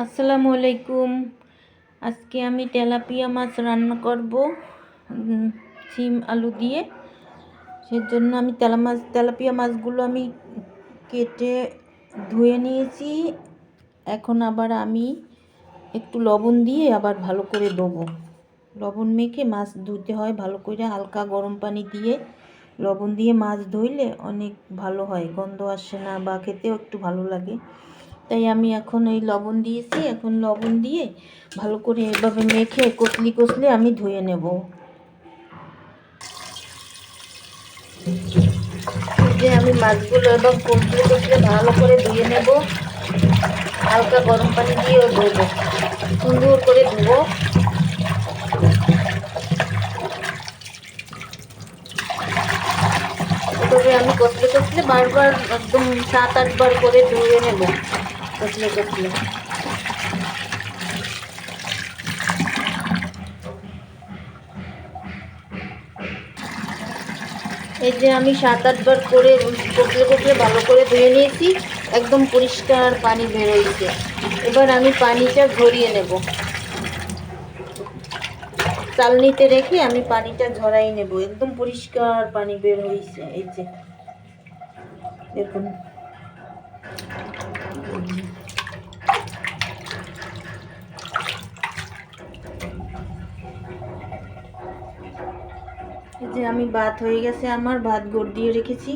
আসসালামু আলাইকুম। আজকে আমি তেলাপিয়া মাছ রান্না করব শিম আলু দিয়ে। সেজন্য আমি তেলাপিয়া মাছগুলো আমি কেটে ধুয়ে নিয়েছি। এখন আবার আমি একটু লবণ দিয়ে আবার ভালো করে দেবো। লবণ মেখে মাছ ধুতে হয় ভালো করে, হালকা গরম পানি দিয়ে লবণ দিয়ে মাছ ধুইলে অনেক ভালো হয়, গন্ধ আসে না বা খেতেও একটু ভালো লাগে। তাই আমি এখন এই লবণ দিয়েছি। এখন লবণ দিয়ে ভালো করে এভাবে মেখে কচলি কচলি আমি ধুয়ে নেব। যে আমি মাছগুলো এবং কচলে কচলে ভালো করে ধুয়ে নেব, হালকা গরম পানি দিয়েও ধুবো, সুন্দর করে ধুবো। এভাবে আমি কচলে কচলে বারবার একদম 7-8 বার করে ধুয়ে নেব, কচলে কচলে। এই যে আমি 7-8 বার করে কচলে কচলে ভালো করে ধুয়ে নিয়েছি, একদম পরিষ্কার পানি বেরোচ্ছে। এবার আমি পানিটা ঝরিয়ে নেব, চালনিতে রেখে আমি পানিটা ঝরাই নেব। একদম পরিষ্কার পানি বের হয়েছে, এই যে দেখুন। এই যে আমি ভাত হয়ে গেছে, আমার ভাত গড় দিয়ে রেখেছি।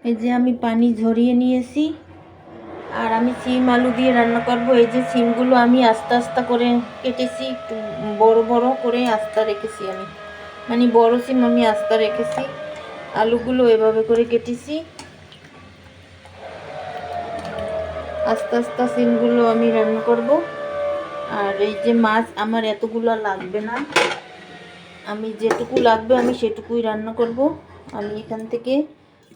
এই যে আমি পানি ঝরিয়ে নিয়েছি, আর আমি শিম আলু দিয়ে রান্না করব। এই যে শিমগুলো আমি আস্তে আস্তে করে কেটেছি, একটু বড় বড় করে আস্তে রেখেছি আমি, মানে বড় শিম আমি আস্তে রেখেছি। আলুগুলো এভাবে করে কেটেছি, আস্তে আস্তে শিমগুলো আমি রান্না করব। আর এই যে মাছ আমার এতগুলো লাগবে না, আমি যেটুকু লাগবে আমি সেটুকুই রান্না করব। আমি এখান থেকে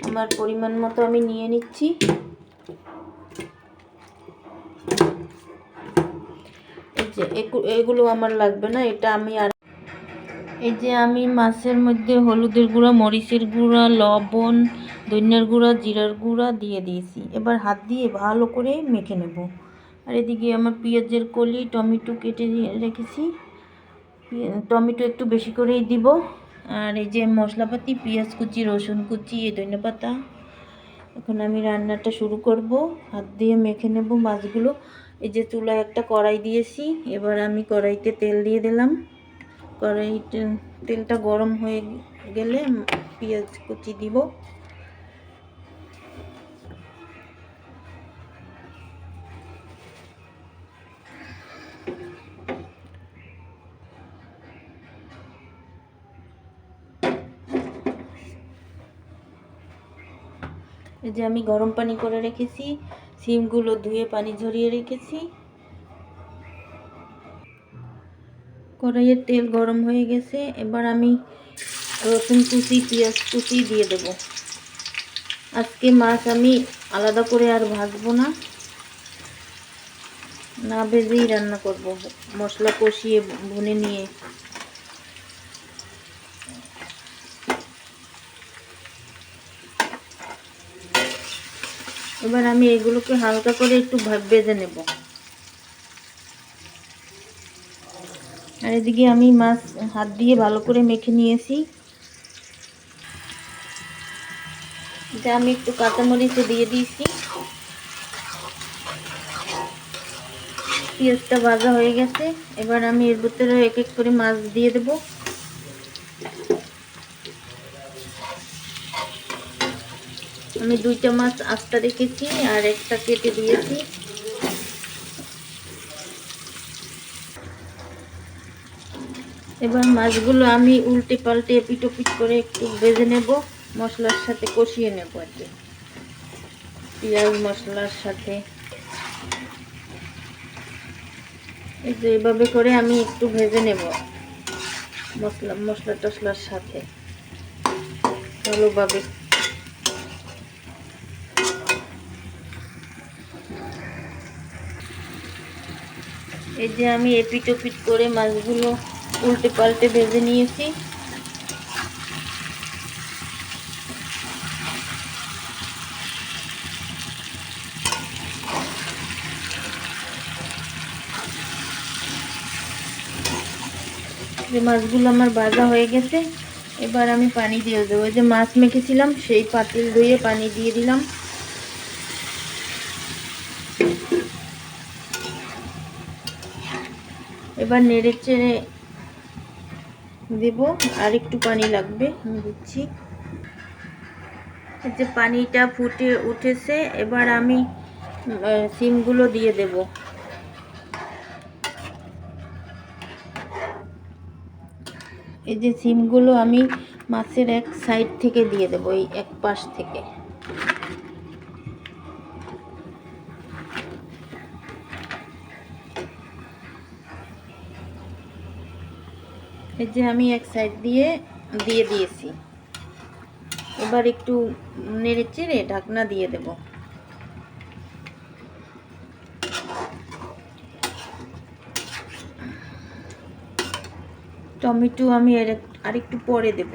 আমার পরিমাণ মতো আমি নিয়ে নিচ্ছি। এই যে এগুলো আমার লাগবে না, এটা আমি আর এই যে আমি মাছের মধ্যে হলুদের গুঁড়া, মরিচের গুঁড়া, লবণ, ধনিয়ার গুঁড়া, জিরার গুঁড়া দিয়ে দিয়েছি। এবার হাত দিয়ে ভালো করে মেখে নেব। আর এদিকে আমার পেঁয়াজের কলি, টমেটো কেটে রেখেছি, টমেটো একটু বেশি করেই দিব। আর এই যে মশলাপাতি, পেঁয়াজ কুচি, রসুন কুচি, ধনিয়া পাতা। এখন আমি রান্নাটা শুরু করব, হাত দিয়ে মেখে নেব মাছগুলো। এই যে চুলায় একটা কড়াই দিয়েছি, এবার আমি কড়াইতে তেল দিয়ে দিলাম। কড়াইতে তেলটা গরম হয়ে গেলে পেঁয়াজ কুচি দিব। এই যে আমি গরম পানি করে রেখেছি, শিমগুলো ধুয়ে পানি ঝরিয়ে রেখেছি। কড়াইয়ের তেল গরম হয়ে গেছে, এবার আমি রসুন কুচি, পেঁয়াজ কুচি দিয়ে দেব। আজকে মাছ আমি আলাদা করে আর ভাজবো না, না ভেজেই রান্না করব, মশলা কষিয়ে ভুনে নিয়ে। এবার আমি এগুলোকে হালকা করে একটু ভেজে নেব। আর এদিকে আমি মাছ হাত দিয়ে ভালো করে মেখে নিয়েছি। যা আমি একটু কাঁচামরিচ দিয়ে দিয়েছি। পেঁয়াজটা ভাজা হয়ে গেছে, এবার আমি এর ভিতরে এক এক করে মাছ দিয়ে দেব। আমি 2টা মাছ আস্তে রেখেছি আর একটা কেটে দিয়েছি। এবার মাছগুলো আমি উল্টে পাল্টে এপিট ওপিট করে একটু ভেজে নেব, মশলার সাথে কষিয়ে নেব আর কি, পেঁয়াজ মশলার সাথে। এই যে এভাবে করে আমি একটু ভেজে নেব মশলা টশলার সাথে ভালোভাবে। এই যে আমি এপিট ওপিট করে মাছগুলো উল্টে পাল্টে ভেজে নিয়েছি। যে মাছগুলো আমার ভাজা হয়ে গেছে, এবার আমি পানি দিয়ে দেবো। ওই যে মাছ মেখেছিলাম সেই পাতিল ধুয়ে পানি দিয়ে দিলাম। এবার নেড়ে চেড়ে দেব, আর একটু পানি লাগবে, আমি দিচ্ছি। এই যে পানিটা ফুটে উঠেছে, এবার আমি সিমগুলো দিয়ে দেব। এই যে সিমগুলো আমি মাছের এক সাইড থেকে দিয়ে দেব, এই এক পাশ থেকে। এই যে আমি এক সাইড দিয়ে দিয়েছি। এবার একটু নেড়ে চেড়ে ঢাকনা দিয়ে দেব। টমেটো আমি আরেকটু পরে দেব।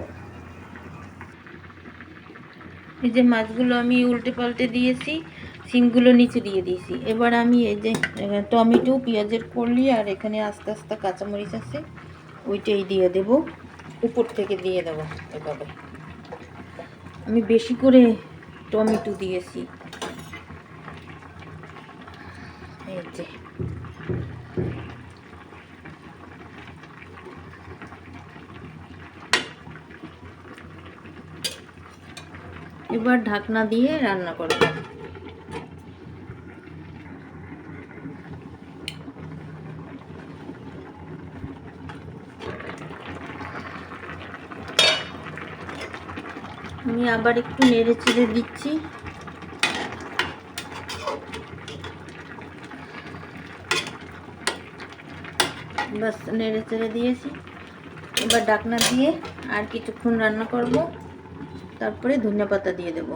এই যে মাছগুলো আমি উল্টে পাল্টে দিয়েছি, সিমগুলো নিচে দিয়ে দিয়েছি। এবার আমি এই যে টমেটো, পেঁয়াজের কলি আর এখানে আস্তে আস্তে কাঁচামরিচ আছে, ওইটাই দিয়ে দেব, উপর থেকে দিয়ে দেব। এভাবে আমি বেশি করে টমেটো দিয়েছি। এই যে এবার ঢাকনা দিয়ে রান্না করব। আমি আবার একটু নেড়ে চেড়ে দিচ্ছি। বাস নেড়ে চেড়ে দিয়েছি। এবার ঢাকনা দিয়ে আর কিছুক্ষণ রান্না করব, তারপরে ধনেপাতা দিয়ে দেব।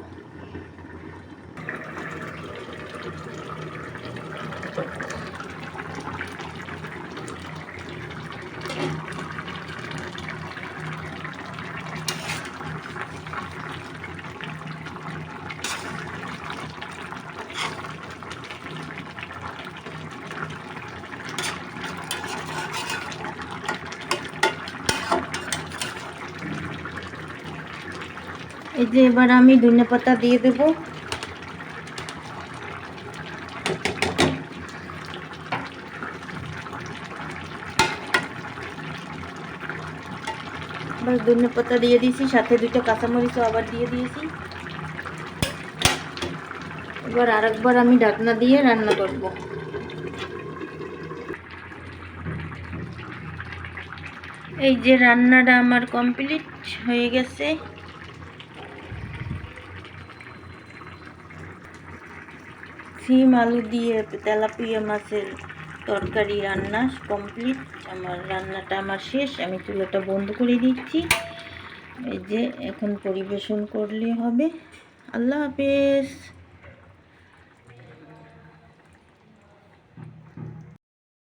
এই যে এবার আমি ধনেপাতা দিয়ে দেব। এবার ধনেপাতা দিয়ে দিয়েছি, সাথে দুটো কাঁচামরিচও আবার দিয়ে দিয়েছি। এবার আরেকবার আমি ঢাকনা দিয়ে রান্না করব। এই যে রান্নাটা আমার কমপ্লিট হয়ে গেছে। সিম আলু দিয়ে তেলাপিয়া মাছের তরকারি রান্না কমপ্লিট। আমার রান্নাটা শেষ, আমি চুলাটা বন্ধ করে দিচ্ছি। এই যে এখন পরিবেশন করলে হবে। আল্লাহ হাফেজ।